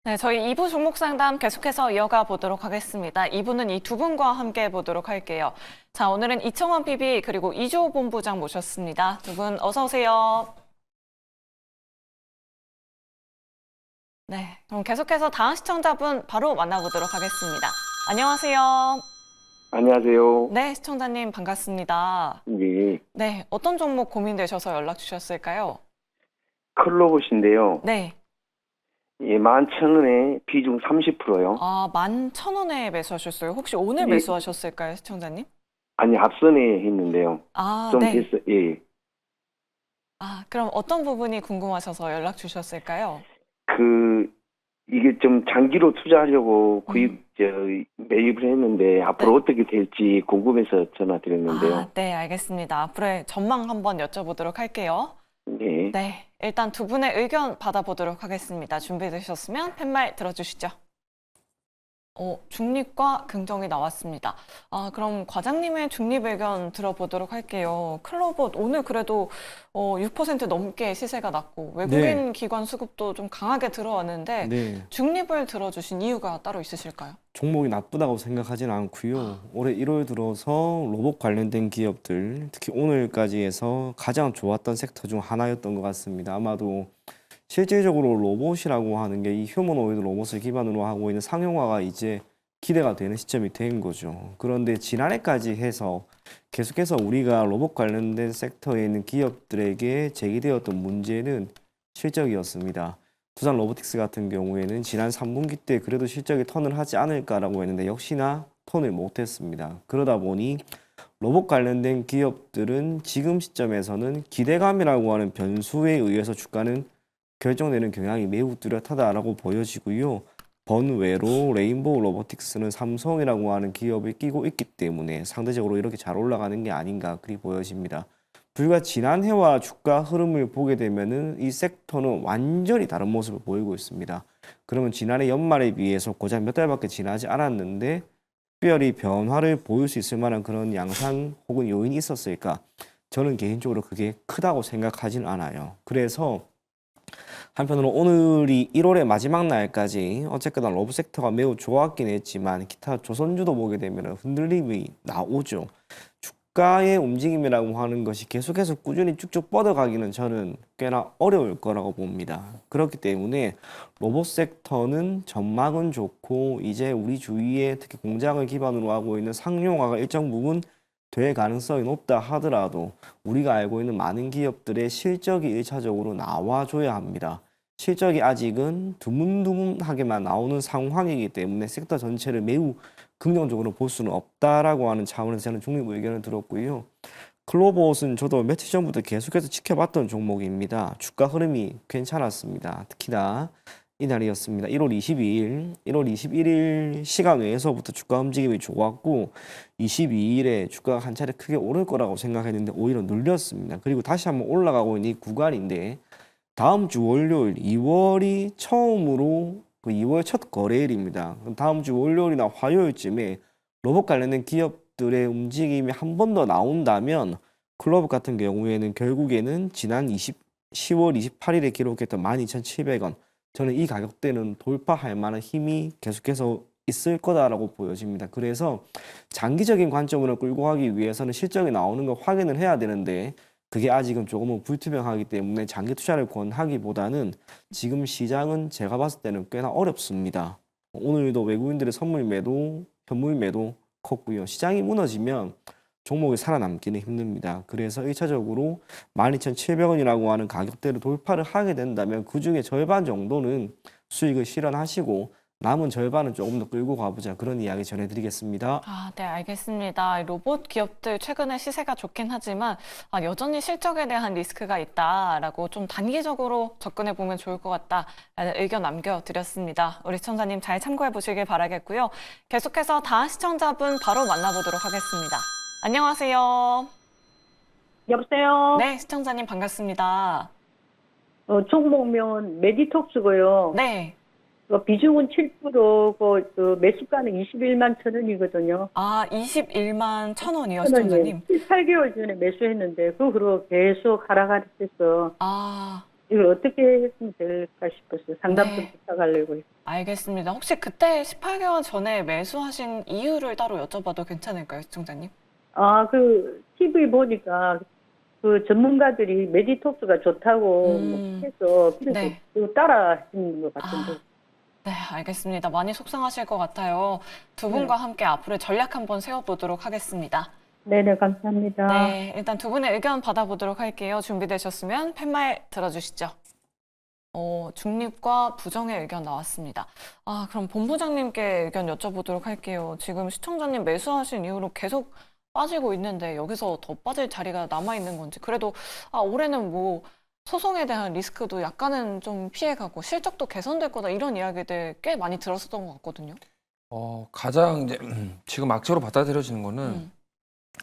네, 저희 2부 종목 상담 계속해서 이어가 보도록 하겠습니다. 2부는 이 두 분과 함께 보도록 할게요. 자, 오늘은 이청원 PB 그리고 이주호 본부장 모셨습니다. 두 분 어서 오세요. 네, 그럼 계속해서 다음 시청자분 바로 만나보도록 하겠습니다. 안녕하세요. 안녕하세요. 네, 시청자님 반갑습니다. 예, 네, 어떤 종목 고민되셔서 연락 주셨을까요? 클로봇인데요. 네, 예, 11,000원에 비중 30%요. 11,000원에 매수하셨어요. 혹시 오늘 예. 매수하셨을까요, 시청자님? 아니, 앞선에 했는데요. 좀 네. 됐어, 예. 그럼 어떤 부분이 궁금하셔서 연락 주셨을까요? 이게 좀 장기로 투자하려고 매입을 했는데, 앞으로 네. 어떻게 될지 궁금해서 전화드렸는데요. 네, 알겠습니다. 앞으로의 전망 한번 여쭤보도록 할게요. 예. 네, 일단 두 분의 의견 받아보도록 하겠습니다. 준비되셨으면 팻말 들어주시죠. 중립과 긍정이 나왔습니다. 그럼 과장님의 중립 의견 들어보도록 할게요. 클로봇 오늘 그래도 6% 넘게 시세가 났고 외국인 기관 수급도 좀 강하게 들어왔는데 네, 중립을 들어주신 이유가 따로 있으실까요? 종목이 나쁘다고 생각하지는 않고요. 올해 1월 들어서 로봇 관련된 기업들, 특히 오늘까지 해서 가장 좋았던 섹터 중 하나였던 것 같습니다. 아마도 실질적으로 로봇이라고 하는 게 이 휴머노이드 로봇을 기반으로 하고 있는 상용화가 이제 기대가 되는 시점이 된 거죠. 그런데 지난해까지 해서 계속해서 우리가 로봇 관련된 섹터에 있는 기업들에게 제기되었던 문제는 실적이었습니다. 두산 로보틱스 같은 경우에는 지난 3분기 때 그래도 실적이 턴을 하지 않을까라고 했는데 역시나 턴을 못했습니다. 그러다 보니 로봇 관련된 기업들은 지금 시점에서는 기대감이라고 하는 변수에 의해서 주가는 결정되는 경향이 매우 뚜렷하다라고 보여지고요. 번외로 레인보우 로보틱스는 삼성이라고 하는 기업을 끼고 있기 때문에 상대적으로 이렇게 잘 올라가는 게 아닌가 그리 보여집니다. 불과 지난해와 주가 흐름을 보게 되면은 이 섹터는 완전히 다른 모습을 보이고 있습니다. 그러면 지난해 연말에 비해서 고작 몇 달밖에 지나지 않았는데 특별히 변화를 보일 수 있을 만한 그런 양상 혹은 요인이 있었을까? 저는 개인적으로 그게 크다고 생각하진 않아요. 그래서 한편으로 오늘이 1월의 마지막 날까지 어쨌거나 러브 섹터가 매우 좋았긴 했지만 기타 조선주도 보게 되면 흔들림이 나오죠. 주가의 움직임이라고 하는 것이 계속해서 꾸준히 쭉쭉 뻗어가기는 저는 꽤나 어려울 거라고 봅니다. 그렇기 때문에 로봇 섹터는 전망은 좋고 이제 우리 주위에 특히 공장을 기반으로 하고 있는 상용화가 일정 부분 될 가능성이 높다 하더라도 우리가 알고 있는 많은 기업들의 실적이 1차적으로 나와줘야 합니다. 실적이 아직은 드문드문하게만 나오는 상황이기 때문에 섹터 전체를 매우 긍정적으로 볼 수는 없다라고 하는 차원에서 저는 중립 의견을 들었고요. 클로봇은 저도 며칠 전부터 계속해서 지켜봤던 종목입니다. 주가 흐름이 괜찮았습니다. 특히나 이날이었습니다. 1월 22일, 1월 21일 시간 외에서부터 주가 움직임이 좋았고 22일에 주가가 한 차례 크게 오를 거라고 생각했는데 오히려 눌렸습니다. 그리고 다시 한번 올라가고 있는 이 구간인데 다음 주 월요일 2월이 처음으로 2월 첫 거래일입니다. 다음 주 월요일이나 화요일쯤에 로봇 관련된 기업들의 움직임이 한 번 더 나온다면 클로봇 같은 경우에는 결국에는 지난 10월 28일에 기록했던 12,700원 저는 이 가격대는 돌파할 만한 힘이 계속해서 있을 거다라고 보여집니다. 그래서 장기적인 관점으로 끌고 가기 위해서는 실적이 나오는 걸 확인을 해야 되는데 그게 아직은 조금은 불투명하기 때문에 장기 투자를 권하기보다는 지금 시장은 제가 봤을 때는 꽤나 어렵습니다. 오늘도 외국인들의 선물 매도, 현물 매도 컸고요. 시장이 무너지면 종목이 살아남기는 힘듭니다. 그래서 1차적으로 12,700원이라고 하는 가격대를 돌파를 하게 된다면 그중에 절반 정도는 수익을 실현하시고 남은 절반은 조금 더 끌고 가보자 그런 이야기 전해드리겠습니다. 네, 알겠습니다. 로봇 기업들 최근에 시세가 좋긴 하지만 여전히 실적에 대한 리스크가 있다라고 좀 단기적으로 접근해 보면 좋을 것 같다라는 의견 남겨드렸습니다. 우리 시청자님 잘 참고해 보시길 바라겠고요. 계속해서 다음 시청자분 바로 만나보도록 하겠습니다. 안녕하세요. 여보세요? 네, 시청자님 반갑습니다. 종목명 메디톡스고요. 네. 비중은 7%고, 매수가는 21만 천 원이거든요. 21만 1,000원이요, 시청자님. 7, 8개월 전에 매수했는데, 그 후로 계속 하락하락해서, 이걸 어떻게 했으면 될까 싶어서 상담 좀 네. 부탁하려고요. 알겠습니다. 혹시 그때 18개월 전에 매수하신 이유를 따로 여쭤봐도 괜찮을까요, 시청자님? TV 보니까 그 전문가들이 메디톡스가 좋다고 해서 그래서 네. 그거 따라 하시는 것 같은데. 네, 알겠습니다. 많이 속상하실 것 같아요. 두 분과 함께 앞으로 전략 한번 세워보도록 하겠습니다. 네네, 감사합니다. 네, 일단 두 분의 의견 받아보도록 할게요. 준비되셨으면 팻말 들어주시죠. 중립과 부정의 의견 나왔습니다. 그럼 본부장님께 의견 여쭤보도록 할게요. 지금 시청자님 매수하신 이후로 계속 빠지고 있는데 여기서 더 빠질 자리가 남아있는 건지, 그래도 올해는 뭐 소송에 대한 리스크도 약간은 좀 피해가고 실적도 개선될 거다 이런 이야기들 꽤 많이 들었었던 것 같거든요. 가장 이제 지금 악재로 받아들여지는 거는 음.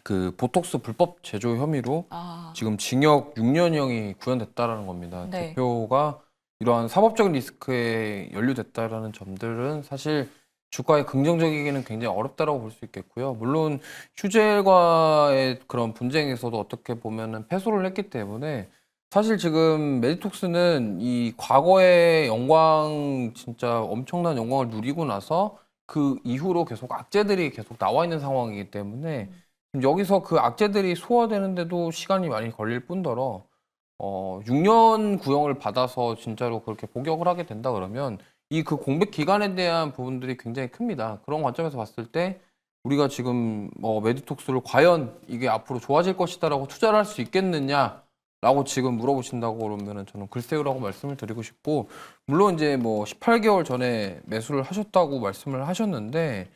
그 보톡스 불법 제조 혐의로 아, 지금 징역 6년형이 구현됐다라는 겁니다. 네. 대표가 이러한 사법적인 리스크에 연루됐다라는 점들은 사실 주가에 긍정적이기는 굉장히 어렵다라고 볼 수 있겠고요. 물론 휴젤과의 그런 분쟁에서도 어떻게 보면은 패소를 했기 때문에 사실 지금 메디톡스는 이 과거의 영광, 진짜 엄청난 영광을 누리고 나서 그 이후로 계속 악재들이 계속 나와 있는 상황이기 때문에 지금 여기서 그 악재들이 소화되는데도 시간이 많이 걸릴 뿐더러 6년 구형을 받아서 진짜로 그렇게 복역을 하게 된다 그러면 이 그 공백 기간에 대한 부분들이 굉장히 큽니다. 그런 관점에서 봤을 때 우리가 지금 메디톡스를 과연 이게 앞으로 좋아질 것이다라고 투자를 할 수 있겠느냐라고 지금 물어보신다고 그러면은 저는 글쎄요라고 말씀을 드리고 싶고, 물론 이제 뭐 18개월 전에 매수를 하셨다고 말씀을 하셨는데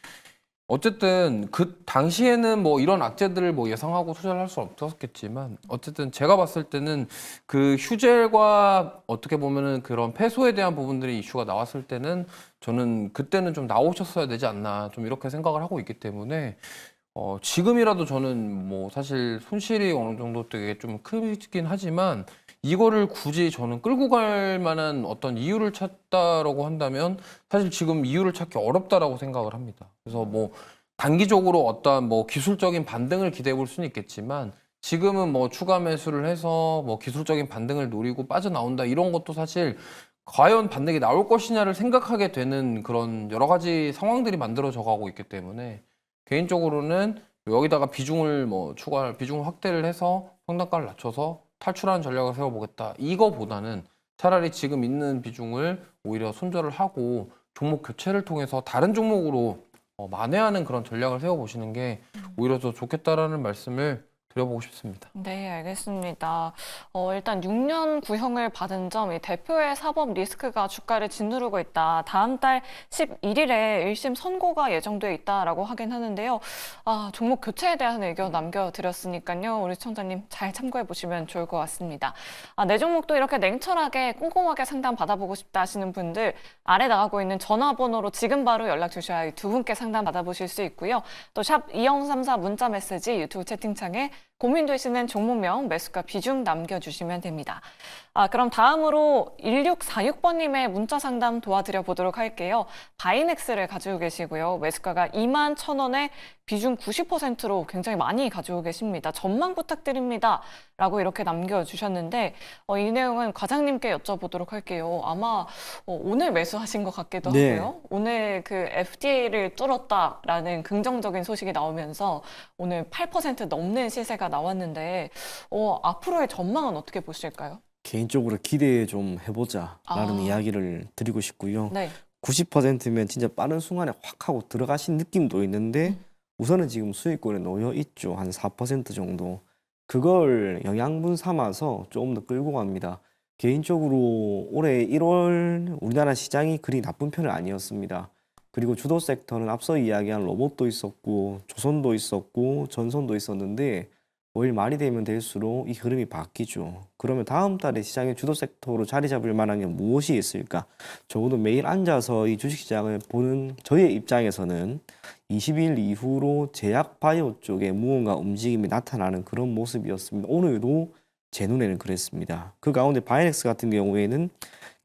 어쨌든 그 당시에는 뭐 이런 악재들을 뭐 예상하고 투자를 할 수 없었겠지만 어쨌든 제가 봤을 때는 그 휴젤과 어떻게 보면은 그런 패소에 대한 부분들이 이슈가 나왔을 때는 저는 그때는 좀 나오셨어야 되지 않나 좀 이렇게 생각을 하고 있기 때문에 지금이라도 저는 뭐 사실 손실이 어느 정도 되게 좀 크긴 하지만 이거를 굳이 저는 끌고 갈 만한 어떤 이유를 찾다라고 한다면 사실 지금 이유를 찾기 어렵다라고 생각을 합니다. 그래서 뭐 단기적으로 어떤 뭐 기술적인 반등을 기대해 볼 수는 있겠지만 지금은 뭐 추가 매수를 해서 뭐 기술적인 반등을 노리고 빠져나온다 이런 것도 사실 과연 반등이 나올 것이냐를 생각하게 되는 그런 여러 가지 상황들이 만들어져 가고 있기 때문에 개인적으로는 여기다가 비중을 비중을 확대를 해서 평단가를 낮춰서 탈출하는 전략을 세워보겠다. 이거보다는 차라리 지금 있는 비중을 오히려 손절을 하고 종목 교체를 통해서 다른 종목으로 만회하는 그런 전략을 세워보시는 게 오히려 더 좋겠다라는 말씀을 드려보고 싶습니다. 네, 알겠습니다. 일단 6년 구형을 받은 점, 이 대표의 사법 리스크가 주가를 짓누르고 있다. 다음 달 11일에 1심 선고가 예정돼 있다라고 하긴 하는데요. 종목 교체에 대한 의견 남겨드렸으니까요. 우리 시청자님 잘 참고해 보시면 좋을 것 같습니다. 내 종목도 이렇게 냉철하게 꼼꼼하게 상담 받아보고 싶다 하시는 분들 아래 나가고 있는 전화번호로 지금 바로 연락 주셔야 두 분께 상담 받아보실 수 있고요. 또 샵 2034 문자 메시지 유튜브 채팅창에 고민되시는 종목명, 매수가 비중 남겨주시면 됩니다. 그럼 다음으로 1646번님의 문자 상담 도와드려 보도록 할게요. 바이넥스를 가지고 계시고요. 매수가가 21,000원에 비중 90%로 굉장히 많이 가지고 계십니다. 전망 부탁드립니다. 라고 이렇게 남겨주셨는데 이 내용은 과장님께 여쭤보도록 할게요. 아마 오늘 매수하신 것 같기도 네. 하고요. 오늘 그 FTA를 뚫었다라는 긍정적인 소식이 나오면서 오늘 8% 넘는 시세가 나왔는데 앞으로의 전망은 어떻게 보실까요? 개인적으로 기대 좀 해보자라는 아. 이야기를 드리고 싶고요. 네. 90%면 진짜 빠른 순간에 확 하고 들어가신 느낌도 있는데 우선은 지금 수익권에 놓여 있죠. 한 4% 정도. 그걸 영양분 삼아서 조금 더 끌고 갑니다. 개인적으로 올해 1월 우리나라 시장이 그리 나쁜 편은 아니었습니다. 그리고 주도 섹터는 앞서 이야기한 로봇도 있었고 조선도 있었고 전선도 있었는데 올 말이 되면 될수록 이 흐름이 바뀌죠. 그러면 다음 달에 시장의 주도 섹터로 자리 잡을 만한 게 무엇이 있을까? 적어도 매일 앉아서 이 주식시장을 보는 저의 입장에서는 20일 이후로 제약 바이오 쪽에 무언가 움직임이 나타나는 그런 모습이었습니다. 오늘도 제 눈에는 그랬습니다. 그 가운데 바이넥스 같은 경우에는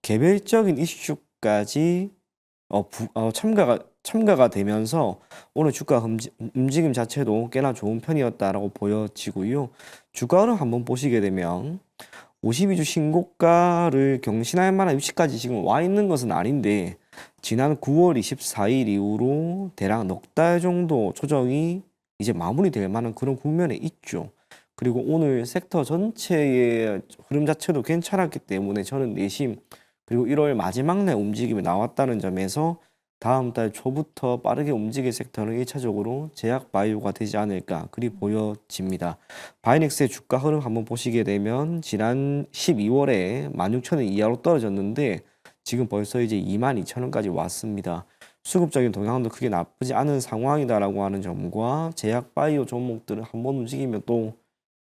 개별적인 이슈까지 첨가가 되면서 오늘 주가 움직임 자체도 꽤나 좋은 편이었다라고 보여지고요. 주가 흐름 한번 보시게 되면 52주 신고가를 경신할 만한 위치까지 지금 와 있는 것은 아닌데 지난 9월 24일 이후로 대략 넉 달 정도 조정이 이제 마무리될 만한 그런 국면에 있죠. 그리고 오늘 섹터 전체의 흐름 자체도 괜찮았기 때문에 저는 내심 그리고 1월 마지막 날 움직임이 나왔다는 점에서 다음 달 초부터 빠르게 움직일 섹터는 1차적으로 제약 바이오가 되지 않을까 그리 보여집니다. 바이넥스의 주가 흐름 한번 보시게 되면 지난 12월에 16,000원 이하로 떨어졌는데 지금 벌써 이제 22,000원까지 왔습니다. 수급적인 동향도 크게 나쁘지 않은 상황이다라고 하는 점과 제약 바이오 종목들은 한번 움직이면 또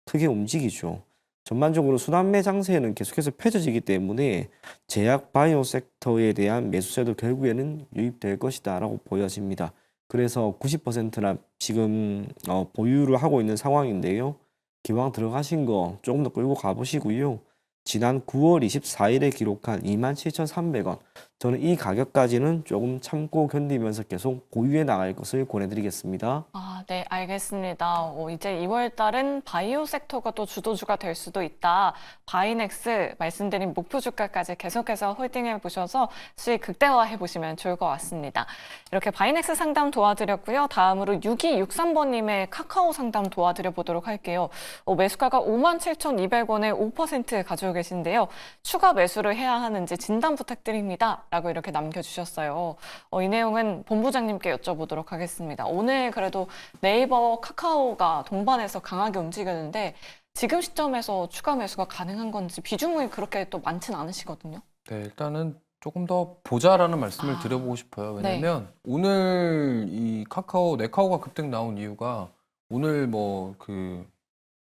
크게 움직이죠. 전반적으로 순환매 장세는 계속해서 펼쳐지기 때문에 제약 바이오 섹터에 대한 매수세도 결국에는 유입될 것이다라고 보여집니다. 그래서 90%나 지금 보유를 하고 있는 상황인데요. 기왕 들어가신 거 조금 더 끌고 가보시고요. 지난 9월 24일에 기록한 27,300원. 저는 이 가격까지는 조금 참고 견디면서 계속 보유해 나갈 것을 권해드리겠습니다. 네, 알겠습니다. 이제 2월 달은 바이오 섹터가 또 주도주가 될 수도 있다. 바이넥스 말씀드린 목표 주가까지 계속해서 홀딩해 보셔서 수익 극대화해 보시면 좋을 것 같습니다. 이렇게 바이넥스 상담 도와드렸고요. 다음으로 6263번님의 카카오 상담 도와드려 보도록 할게요. 매수가가 57,200원에 5% 가지고 계신데요. 추가 매수를 해야 하는지 진단 부탁드립니다. 라고 이렇게 남겨주셨어요. 이 내용은 본부장님께 여쭤보도록 하겠습니다. 오늘 그래도 네이버, 카카오가 동반해서 강하게 움직였는데 지금 시점에서 추가 매수가 가능한 건지 비중이 그렇게 또 많지는 않으시거든요. 네, 일단은 조금 더 보자라는 말씀을 드려보고 싶어요. 왜냐면 오늘 이 네카오가 급등 나온 이유가 오늘 뭐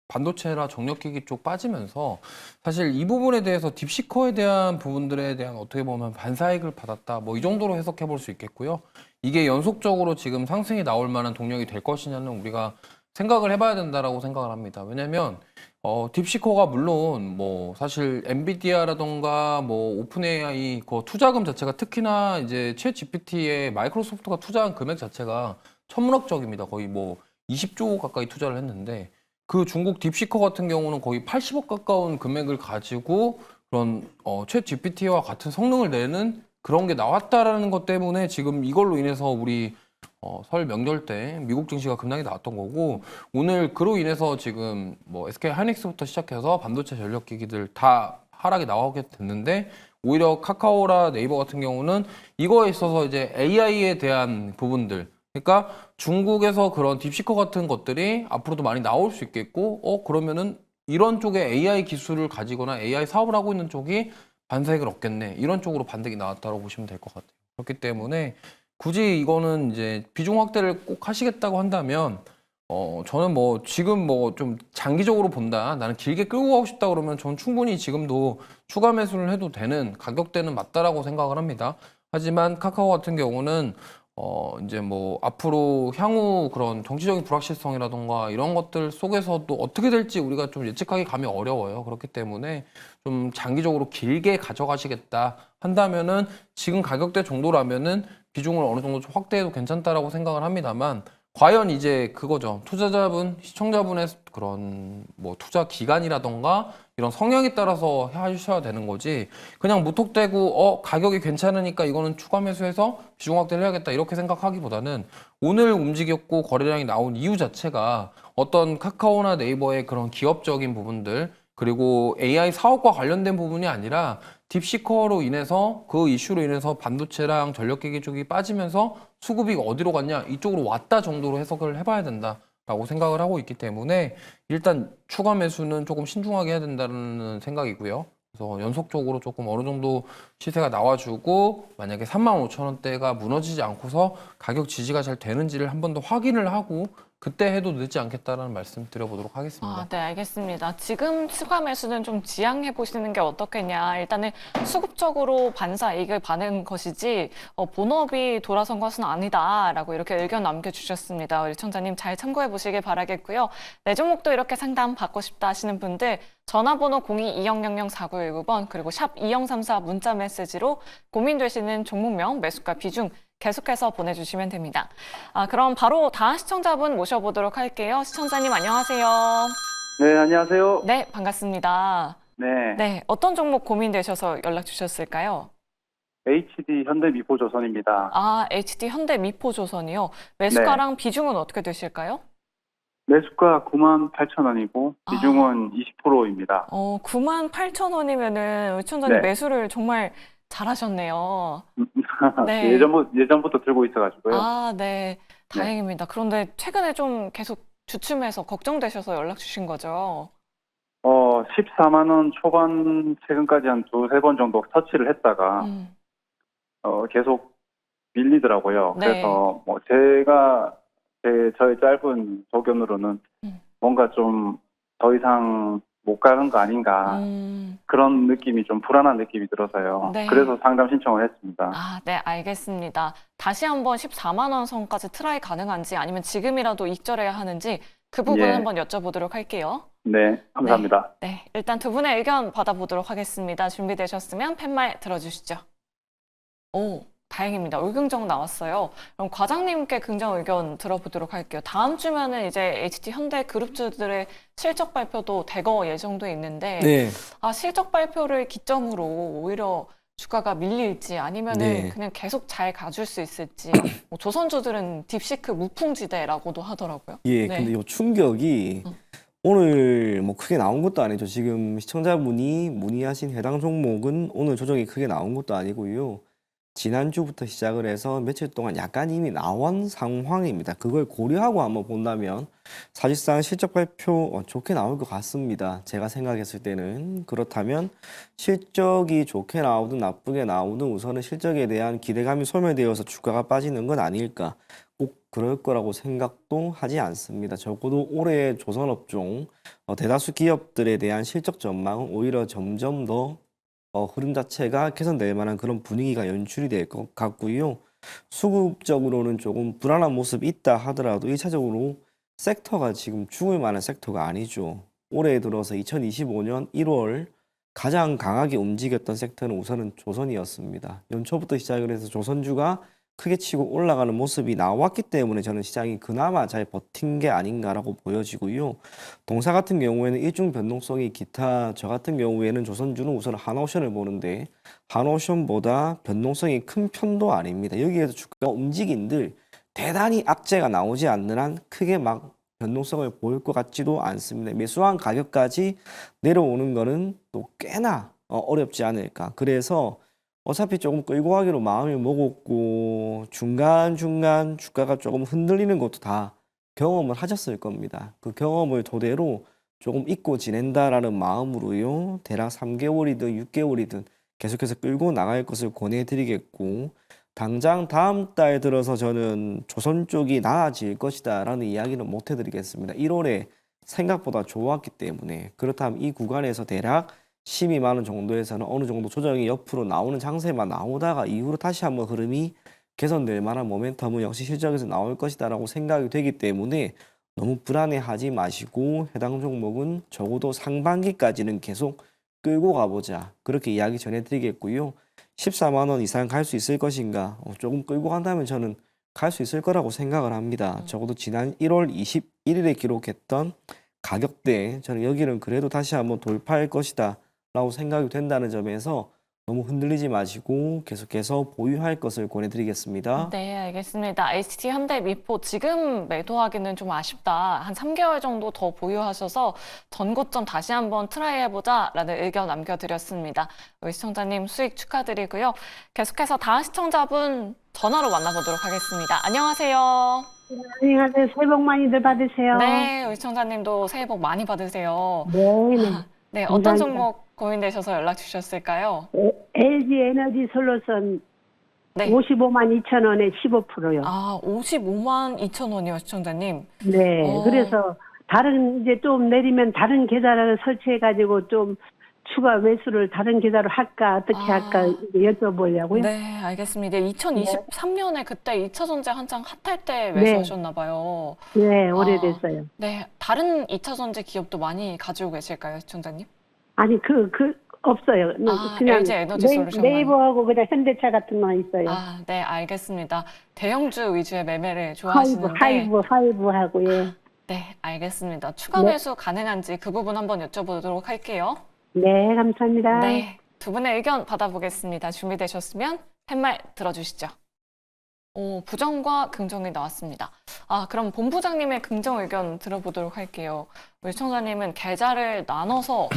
반도체나 정력기기 쪽 빠지면서 사실 이 부분에 대해서 딥시커에 대한 부분들에 대한 어떻게 보면 반사익을 받았다. 뭐 이 정도로 해석해 볼 수 있겠고요. 이게 연속적으로 지금 상승이 나올 만한 동력이 될 것이냐는 우리가 생각을 해봐야 된다라고 생각을 합니다. 왜냐면 딥시커가 물론 뭐 사실 엔비디아라던가 뭐 오픈 AI 그 투자금 자체가 특히나 이제 챗 GPT에 마이크로소프트가 투자한 금액 자체가 천문학적입니다. 거의 뭐 20조 가까이 투자를 했는데 그 중국 딥시커 같은 경우는 거의 80억 가까운 금액을 가지고 그런 챗 GPT와 같은 성능을 내는 그런 게 나왔다라는 것 때문에 지금 이걸로 인해서 우리 설 명절 때 미국 증시가 급락이 나왔던 거고 오늘 그로 인해서 지금 뭐 SK 하이닉스부터 시작해서 반도체 전력기기들 다 하락이 나오게 됐는데 오히려 카카오라 네이버 같은 경우는 이거에 있어서 이제 AI에 대한 부분들 그러니까 중국에서 그런 딥시커 같은 것들이 앞으로도 많이 나올 수 있겠고 그러면은 이런 쪽에 AI 기술을 가지거나 AI 사업을 하고 있는 쪽이 반사익을 얻겠네 이런 쪽으로 반등이 나왔다고 보시면 될 것 같아요. 그렇기 때문에 굳이 이거는 이제 비중 확대를 꼭 하시겠다고 한다면 저는 뭐 지금 뭐 좀 장기적으로 본다 나는 길게 끌고 가고 싶다 그러면 저는 충분히 지금도 추가 매수를 해도 되는 가격대는 맞다라고 생각을 합니다. 하지만 카카오 같은 경우는 이제 뭐 앞으로 향후 그런 정치적인 불확실성이라던가 이런 것들 속에서도 어떻게 될지 우리가 좀 예측하기 감이 어려워요. 그렇기 때문에 좀 장기적으로 길게 가져가시겠다 한다면은 지금 가격대 정도라면은 비중을 어느 정도 좀 확대해도 괜찮다라고 생각을 합니다만 과연 이제 그거죠. 투자자분, 시청자분의 그런 뭐 투자 기간이라던가 이런 성향에 따라서 하셔야 되는 거지. 그냥 무턱대고 가격이 괜찮으니까 이거는 추가 매수해서 비중 확대를 해야겠다 이렇게 생각하기보다는 오늘 움직였고 거래량이 나온 이유 자체가 어떤 카카오나 네이버의 그런 기업적인 부분들 그리고 AI 사업과 관련된 부분이 아니라 딥시커로 인해서 그 이슈로 인해서 반도체랑 전력기기 쪽이 빠지면서 수급이 어디로 갔냐 이쪽으로 왔다 정도로 해석을 해봐야 된다라고 생각을 하고 있기 때문에 일단 추가 매수는 조금 신중하게 해야 된다는 생각이고요. 그래서 연속적으로 조금 어느 정도 시세가 나와주고 만약에 35,000원대가 무너지지 않고서 가격 지지가 잘 되는지를 한 번 더 확인을 하고 그때 해도 늦지 않겠다라는 말씀 드려보도록 하겠습니다. 네, 알겠습니다. 지금 추가 매수는 좀 지양해 보시는 게 어떻겠냐. 일단은 수급적으로 반사 이익을 받는 것이지 본업이 돌아선 것은 아니다라고 이렇게 의견 남겨주셨습니다. 우리 청자님 잘 참고해 보시길 바라겠고요. 내 종목도 이렇게 상담 받고 싶다 하시는 분들 전화번호 02-2000-4919번 그리고 샵 2034 문자 메시지로 고민되시는 종목명, 매수가 비중 계속해서 보내주시면 됩니다. 그럼 바로 다음 시청자분 모셔보도록 할게요. 시청자님 안녕하세요. 네, 안녕하세요. 네, 반갑습니다. 네, 네, 어떤 종목 고민되셔서 연락 주셨을까요? HD 현대미포조선입니다. 아, HD 현대미포조선이요. 매수가랑 비중은 어떻게 되실까요? 매수가 98,000원이고 아. 비중은 20%입니다. 98,000원이면은 시청자님 네. 매수를 정말 잘하셨네요. 네. 예전부터 들고 있어가지고요. 아, 네. 다행입니다. 그런데 최근에 좀 계속 주춤해서 걱정되셔서 연락 주신 거죠? 14만 원 초반 최근까지 한 두세 번 정도 터치를 했다가 음, 계속 밀리더라고요. 네. 그래서 뭐 제가 저의 짧은 소견으로는 음. 뭔가 좀 더 이상 못 가는 거 아닌가 그런 느낌이 좀 불안한 느낌이 들어서요. 네. 그래서 상담 신청을 했습니다. 아, 네, 알겠습니다. 다시 한번 14만 원 선까지 트라이 가능한지 아니면 지금이라도 익절해야 하는지 그 부분 예. 한번 여쭤보도록 할게요. 네, 감사합니다. 네, 일단 두 분의 의견 받아보도록 하겠습니다. 준비되셨으면 팻말 들어주시죠. 오, 다행입니다. 의견정 나왔어요. 그럼 과장님께 긍정 의견 들어보도록 할게요. 다음 주면은 이제 HD 현대 그룹주들의 실적 발표도 대거 예정돼 있는데 네. 실적 발표를 기점으로 오히려 주가가 밀릴지 아니면은 네. 그냥 계속 잘 가줄 수 있을지 뭐 조선주들은 딥시크 무풍지대라고도 하더라고요. 예, 네. 근데 요 충격이 오늘 뭐 크게 나온 것도 아니죠. 지금 시청자분이 문의하신 해당 종목은 오늘 조정이 크게 나온 것도 아니고요. 지난주부터 시작을 해서 며칠 동안 약간 이미 나온 상황입니다. 그걸 고려하고 한번 본다면 사실상 실적 발표 좋게 나올 것 같습니다. 제가 생각했을 때는. 그렇다면 실적이 좋게 나오든 나쁘게 나오든 우선은 실적에 대한 기대감이 소멸되어서 주가가 빠지는 건 아닐까. 꼭 그럴 거라고 생각도 하지 않습니다. 적어도 올해 조선업종 대다수 기업들에 대한 실적 전망은 오히려 점점 더 흐름 자체가 개선될 만한 그런 분위기가 연출이 될 것 같고요. 수급적으로는 조금 불안한 모습이 있다 하더라도 1차적으로 섹터가 지금 죽을 만한 섹터가 아니죠. 올해 들어서 2025년 1월 가장 강하게 움직였던 섹터는 우선은 조선이었습니다. 연초부터 시작을 해서 조선주가 크게 치고 올라가는 모습이 나왔기 때문에 저는 시장이 그나마 잘 버틴 게 아닌가라고 보여지고요. 동사 같은 경우에는 일중 변동성이 기타, 저 같은 경우에는 조선주는 우선 한오션을 보는데 한오션보다 변동성이 큰 편도 아닙니다. 여기에서 주가가 움직인들 대단히 악재가 나오지 않는 한 크게 막 변동성을 보일 것 같지도 않습니다. 매수한 가격까지 내려오는 거는 또 꽤나 어렵지 않을까. 그래서 어차피 조금 끌고 가기로 마음을 먹었고 중간중간 주가가 조금 흔들리는 것도 다 경험을 하셨을 겁니다. 그 경험을 토대로 조금 잊고 지낸다라는 마음으로요. 대략 3개월이든 6개월이든 계속해서 끌고 나갈 것을 권해드리겠고 당장 다음 달 들어서 저는 조선 쪽이 나아질 것이다 라는 이야기는 못 해드리겠습니다. 1월에 생각보다 좋았기 때문에 그렇다면 이 구간에서 대략 12만 원 정도에서는 어느 정도 조정이 옆으로 나오는 장세만 나오다가 이후로 다시 한번 흐름이 개선될 만한 모멘텀은 역시 실적에서 나올 것이다 라고 생각이 되기 때문에 너무 불안해하지 마시고 해당 종목은 적어도 상반기까지는 계속 끌고 가보자 그렇게 이야기 전해드리겠고요. 14만 원 이상 갈 수 있을 것인가 조금 끌고 간다면 저는 갈 수 있을 거라고 생각을 합니다. 적어도 지난 1월 21일에 기록했던 가격대 저는 여기는 그래도 다시 한번 돌파할 것이다 라고 생각이 된다는 점에서 너무 흔들리지 마시고 계속해서 보유할 것을 권해드리겠습니다. 네, 알겠습니다. HD 현대미포 지금 매도하기는 좀 아쉽다. 한 3개월 정도 더 보유하셔서 전고점 다시 한번 트라이 해보자라는 의견 남겨드렸습니다. 우리 시청자님 수익 축하드리고요. 계속해서 다음 시청자분 전화로 만나보도록 하겠습니다. 안녕하세요. 안녕하세요. 새해 복 많이들 받으세요. 네, 우리 시청자님도 새해 복 많이 받으세요. 네. 네, 어떤 감사합니다. 종목 고민되셔서 연락 주셨을까요? LG 에너지 솔루션 네. 55만 2천 원에 15%요. 55만 2천 원이요, 시청자님. 네. 그래서 다른 이제 좀 내리면 다른 계좌를 설치해 가지고 좀 추가 매수를 다른 계좌로 할까 어떻게 할까 여쭤보려고요. 네, 알겠습니다. 2023년에 그때 2차 전지 한창 핫할 때 네. 매수하셨나 봐요. 네, 오래됐어요. 네, 다른 2차 전지 기업도 많이 가지고 계실까요, 시청자님? 아니 없어요. 그냥 LG 에너지 솔루션만. 네이버하고 그냥 현대차 같은 거 있어요. 네, 알겠습니다. 대형주 위주의 매매를 좋아하시는데 하이브하고 예. 네, 알겠습니다. 추가 매수 가능한지 그 부분 한번 여쭤보도록 할게요. 네, 감사합니다. 네, 두 분의 의견 받아보겠습니다. 준비되셨으면 팻말 들어주시죠. 오, 부정과 긍정이 나왔습니다. 그럼 본부장님의 긍정 의견 들어보도록 할게요. 우리 시청자님은 계좌를 나눠서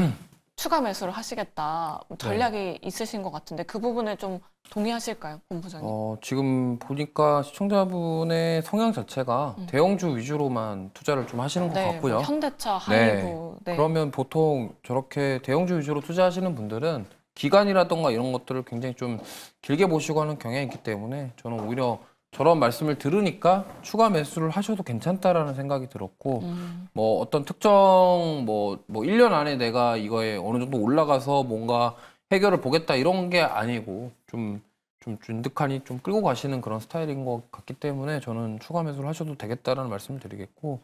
추가 매수를 하시겠다 전략이 있으신 것 같은데 그 부분에 좀 동의하실까요, 본부장님? 지금 보니까 시청자분의 성향 자체가 대형주 위주로만 투자를 좀 하시는 것 네, 같고요. 뭐 현대차, 하이브. 네. 그러면 보통 저렇게 대형주 위주로 투자하시는 분들은 기간이라던가 이런 것들을 굉장히 좀 길게 보시고 하는 경향이 있기 때문에 저는 오히려 저런 말씀을 들으니까 추가 매수를 하셔도 괜찮다라는 생각이 들었고, 뭐 어떤 특정 뭐 1년 안에 내가 이거에 어느 정도 올라가서 뭔가 해결을 보겠다 이런 게 아니고 좀 든든하니 좀 끌고 가시는 그런 스타일인 것 같기 때문에 저는 추가 매수를 하셔도 되겠다라는 말씀을 드리겠고,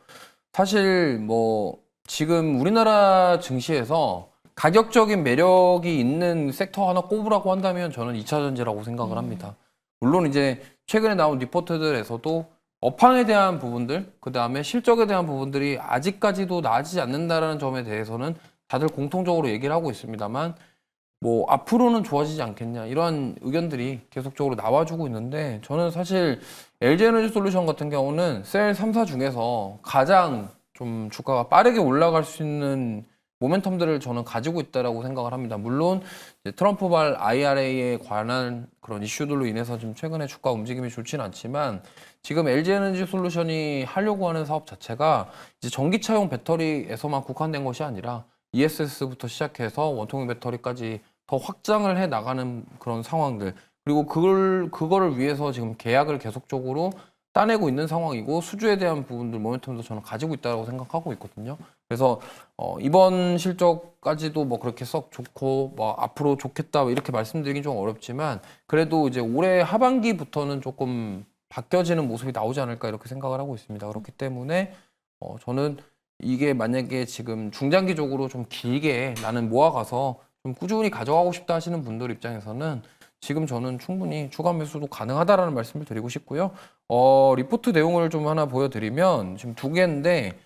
사실 뭐 지금 우리나라 증시에서 가격적인 매력이 있는 섹터 하나 꼽으라고 한다면 저는 2차 전지라고 생각을 합니다. 물론 이제 최근에 나온 리포트들에서도 업황에 대한 부분들, 그 다음에 실적에 대한 부분들이 아직까지도 나아지지 않는다라는 점에 대해서는 다들 공통적으로 얘기를 하고 있습니다만, 뭐 앞으로는 좋아지지 않겠냐 이런 의견들이 계속적으로 나와주고 있는데, 저는 사실 LG에너지솔루션 같은 경우는 셀 3사 중에서 가장 좀 주가가 빠르게 올라갈 수 있는 모멘텀들을 저는 가지고 있다라고 생각을 합니다. 물론 이제 트럼프발 IRA에 관한 그런 이슈들로 인해서 좀 최근에 주가 움직임이 좋지는 않지만, 지금 LG에너지솔루션이 하려고 하는 사업 자체가 이제 전기차용 배터리에서만 국한된 것이 아니라 ESS부터 시작해서 원통형 배터리까지 더 확장을 해 나가는 그런 상황들, 그리고 그거를 위해서 지금 계약을 계속적으로 따내고 있는 상황이고, 수주에 대한 부분들 모멘텀도 저는 가지고 있다고 생각하고 있거든요. 그래서 이번 실적까지도 뭐 그렇게 썩 좋고 뭐 앞으로 좋겠다 이렇게 말씀드리긴 좀 어렵지만, 그래도 이제 올해 하반기부터는 조금 바뀌어지는 모습이 나오지 않을까 이렇게 생각을 하고 있습니다. 그렇기 때문에 저는 이게 만약에 지금 중장기적으로 좀 길게 나는 모아가서 좀 꾸준히 가져가고 싶다 하시는 분들 입장에서는 지금 저는 충분히 추가 매수도 가능하다라는 말씀을 드리고 싶고요. 리포트 내용을 좀 하나 보여드리면 지금 두 개인데,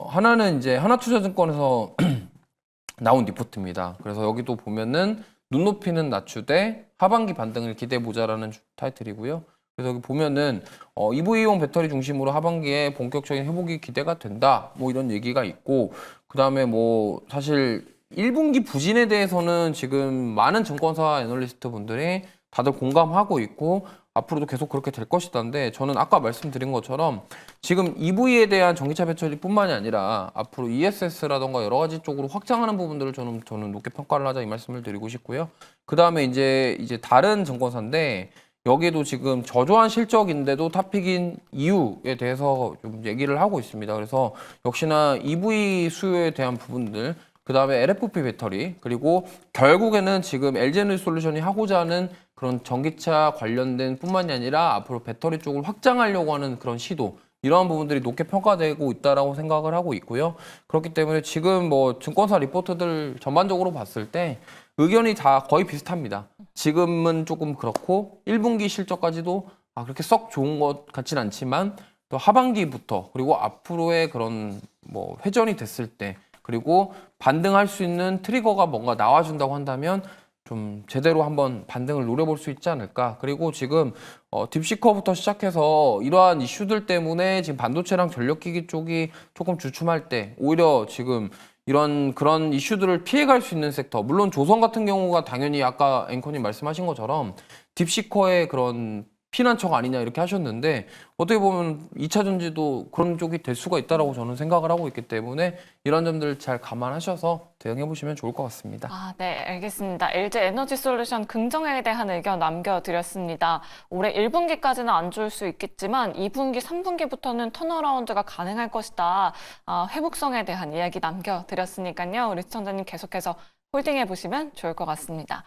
하나는 이제 하나투자증권에서 나온 리포트입니다. 그래서 여기도 보면은 눈높이는 낮추되 하반기 반등을 기대해보자라는 타이틀이고요. 그래서 여기 보면은 EV용 배터리 중심으로 하반기에 본격적인 회복이 기대가 된다, 뭐 이런 얘기가 있고, 그 다음에 뭐 사실 1분기 부진에 대해서는 지금 많은 증권사 애널리스트 분들이 다들 공감하고 있고 앞으로도 계속 그렇게 될 것이다인데, 저는 아까 말씀드린 것처럼 지금 EV에 대한 전기차 배터리뿐만이 아니라 앞으로 ESS라던가 여러 가지 쪽으로 확장하는 부분들을 저는 높게 평가를 하자 이 말씀을 드리고 싶고요. 그 다음에 이제 다른 증권사인데, 여기에도 지금 저조한 실적인데도 탑픽인 이유에 대해서 좀 얘기를 하고 있습니다. 그래서 역시나 EV 수요에 대한 부분들, 그 다음에 LFP 배터리, 그리고 결국에는 지금 LG에너지솔루션이 하고자 하는 그런 전기차 관련된 뿐만이 아니라 앞으로 배터리 쪽을 확장하려고 하는 그런 시도, 이러한 부분들이 높게 평가되고 있다라고 생각을 하고 있고요. 그렇기 때문에 지금 뭐 증권사 리포트들 전반적으로 봤을 때 의견이 다 거의 비슷합니다. 지금은 조금 그렇고 1분기 실적까지도 그렇게 썩 좋은 것 같진 않지만, 또 하반기부터 그리고 앞으로의 그런 뭐 회전이 됐을 때, 그리고 반등할 수 있는 트리거가 뭔가 나와준다고 한다면 좀 제대로 한번 반등을 노려볼 수 있지 않을까. 그리고 지금 딥시커부터 시작해서 이러한 이슈들 때문에 지금 반도체랑 전력기기 쪽이 조금 주춤할 때 오히려 지금 그런 이슈들을 피해갈 수 있는 섹터, 물론 조선 같은 경우가 당연히 아까 앵커님 말씀하신 것처럼 딥시커의 그런 피난처가 아니냐 이렇게 하셨는데, 어떻게 보면 2차 전지도 그런 쪽이 될 수가 있다라고 저는 생각을 하고 있기 때문에 이런 점들 잘 감안하셔서 대응해 보시면 좋을 것 같습니다. 네, 알겠습니다. LG에너지솔루션 긍정에 대한 의견 남겨드렸습니다. 올해 1분기까지는 안 좋을 수 있겠지만 2분기, 3분기부터는 턴어라운드가 가능할 것이다. 회복성에 대한 이야기 남겨드렸으니까요. 우리 시청자님 계속해서 홀딩해 보시면 좋을 것 같습니다.